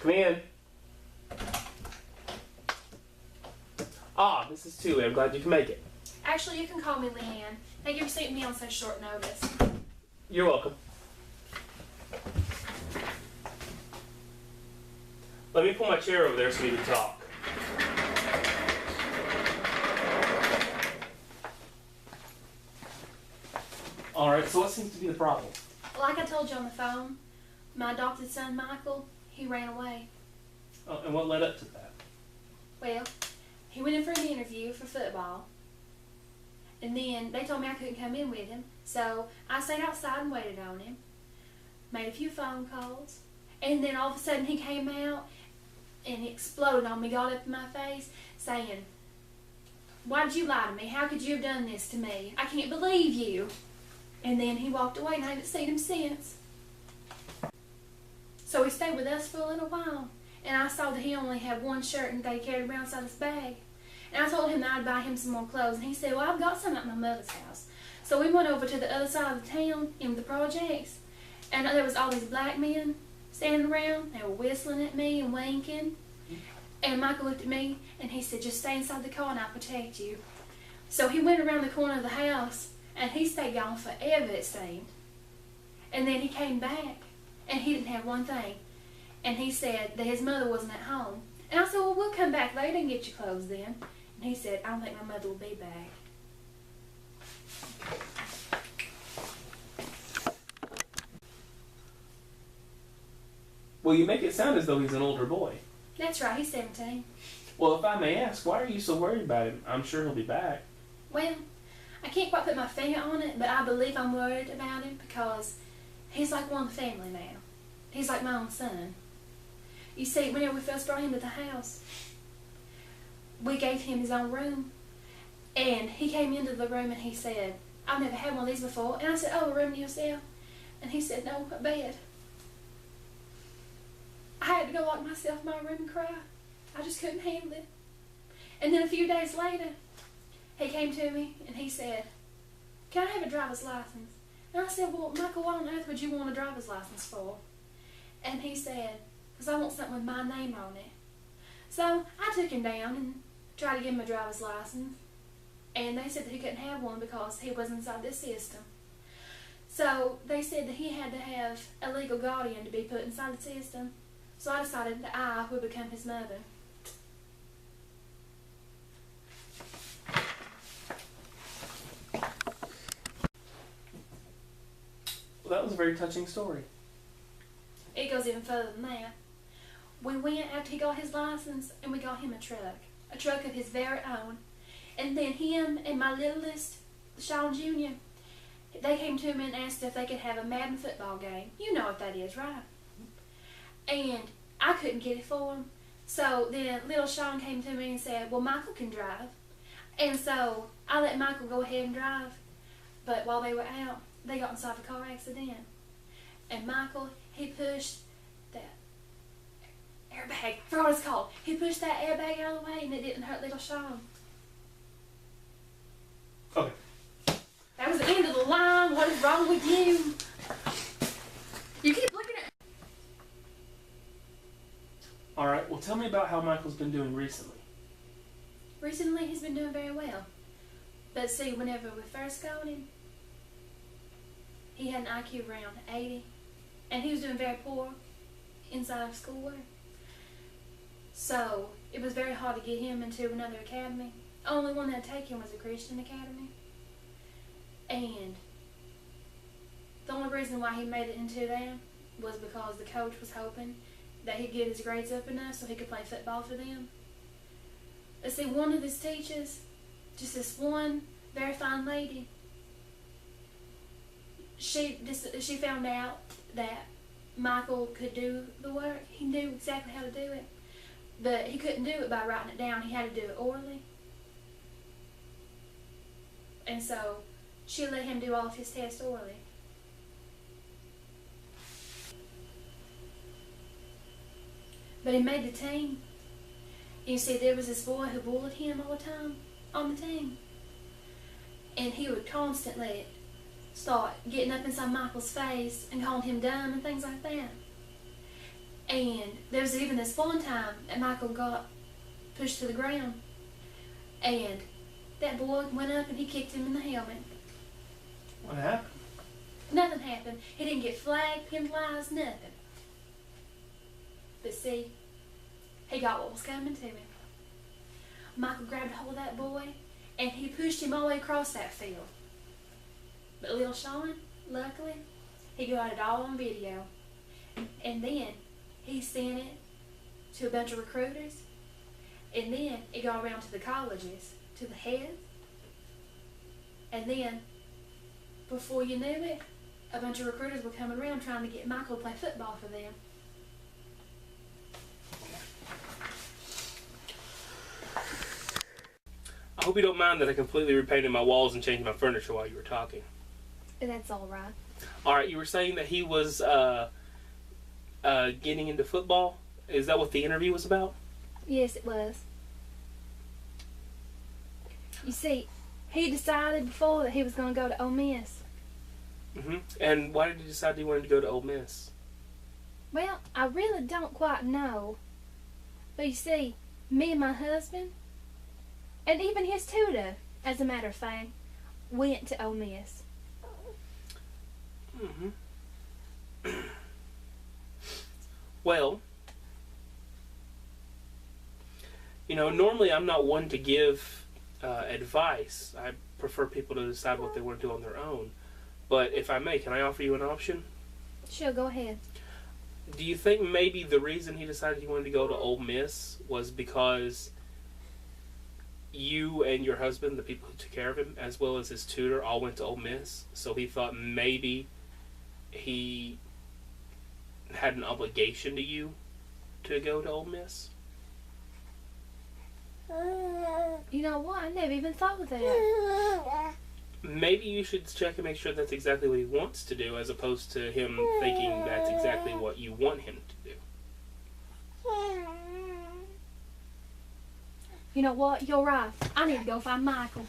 Come in. Ah, Mrs. Tooley, I'm glad you can make it. Actually, you can call me Leanne. Thank you for seeing me on such short notice. You're welcome. Let me pull my chair over there so we can talk. Alright, so what seems to be the problem? Like I told you on the phone, my adopted son Michael, he ran away. Oh, and what led up to that? Well, he went in for an interview for football. And then they told me I couldn't come in with him. So I stayed outside and waited on him. Made a few phone calls. And then all of a sudden he came out and he exploded on me, got up in my face, saying, "Why did you lie to me? How could you have done this to me? I can't believe you." And then he walked away and I haven't seen him since. So he stayed with us for a little while. And I saw that he only had one shirt and that he carried around inside his bag. And I told him that I'd buy him some more clothes. And he said, "Well, I've got some at my mother's house." So we went over to the other side of the town in the projects. And there was all these black men standing around. They were whistling at me and winking. And Michael looked at me and he said, "Just stay inside the car and I'll protect you." So he went around the corner of the house and he stayed gone forever, it seemed. And then he came back and he didn't have one thing. And he said that his mother wasn't at home. And I said, "Well, we'll come back later and get your clothes then." And he said, "I don't think my mother will be back." Well, you make it sound as though he's an older boy. That's right, he's 17. Well, if I may ask, why are you so worried about him? I'm sure he'll be back. Well, I can't quite put my finger on it, but I believe I'm worried about him because he's like one of the family now. He's like my own son. You see, whenever we first brought him to the house, we gave him his own room. And he came into the room and he said, "I've never had one of these before." And I said, "Oh, a room to yourself?" And he said, "No, a bed." I had to go lock myself in my room and cry. I just couldn't handle it. And then a few days later, he came to me and he said, "Can I have a driver's license?" And I said, "Well, Michael, what on earth would you want a driver's license for?" And he said, "Because I want something with my name on it." So I took him down and tried to give him a driver's license. And they said that he couldn't have one because he wasn't inside this system. So they said that he had to have a legal guardian to be put inside the system. So I decided that I would become his mother. Well, that was a very touching story. It goes even further than that. We went after he got his license and we got him a truck of his very own. And then him and my littlest, Sean Jr., they came to me and asked if they could have a Madden football game. You know what that is, right? And I couldn't get it for him. So then little Sean came to me and said, "Well, Michael can drive." And so I let Michael go ahead and drive. But while they were out, they got inside a car accident. And Michael, he pushed that airbag. I forgot what it's called. He pushed that airbag out of the way and it didn't hurt little Sean. Okay. That was the end of the line. What is wrong with you? You keep looking at... Alright, well tell me about how Michael's been doing recently. Recently, he's been doing very well. But see, whenever we first got him, he had an IQ around 80. And he was doing very poor inside of schoolwork. So it was very hard to get him into another academy. The only one that'd take him was a Christian academy. And the only reason why he made it into that was because the coach was hoping that he'd get his grades up enough so he could play football for them. But see, one of his teachers, just this one very fine lady, she found out that Michael could do the work. He knew exactly how to do it. But he couldn't do it by writing it down. He had to do it orally. And so she let him do all of his tests orally. But he made the team. You see, there was this boy who bullied him all the time on the team. And he would constantly start getting up inside Michael's face and calling him dumb and things like that. And there was even this one time that Michael got pushed to the ground, and that boy went up and he kicked him in the helmet. What happened? Nothing happened. He didn't get flagged, penalized, nothing. But see, he got what was coming to him. Michael grabbed a hold of that boy, and he pushed him all the way across that field. But little Sean, luckily, he got it all on video. And then he sent it to a bunch of recruiters, and then it got around to the colleges, to the heads. And then, before you knew it, a bunch of recruiters were coming around trying to get Michael to play football for them. I hope you don't mind that I completely repainted my walls and changed my furniture while you were talking. That's all right. All right, you were saying that he was getting into football. Is that what the interview was about? Yes, it was. You see, he decided before that he was going to go to Ole Miss. Mm-hmm. And why did he decide he wanted to go to Ole Miss? Well, I really don't quite know. But you see, me and my husband, and even his tutor, as a matter of fact, went to Ole Miss. Mm-hmm. Well, normally I'm not one to give advice. I prefer people to decide what they want to do on their own. But if I may, can I offer you an option? Sure, go ahead. Do you think maybe the reason he decided he wanted to go to Ole Miss was because you and your husband, the people who took care of him, as well as his tutor, all went to Ole Miss? So he thought maybe he had an obligation to you to go to Ole Miss? You know what? I never even thought of that. Maybe you should check and make sure that's exactly what he wants to do, as opposed to him thinking that's exactly what you want him to do. You know what? You're right. I need to go find Michael.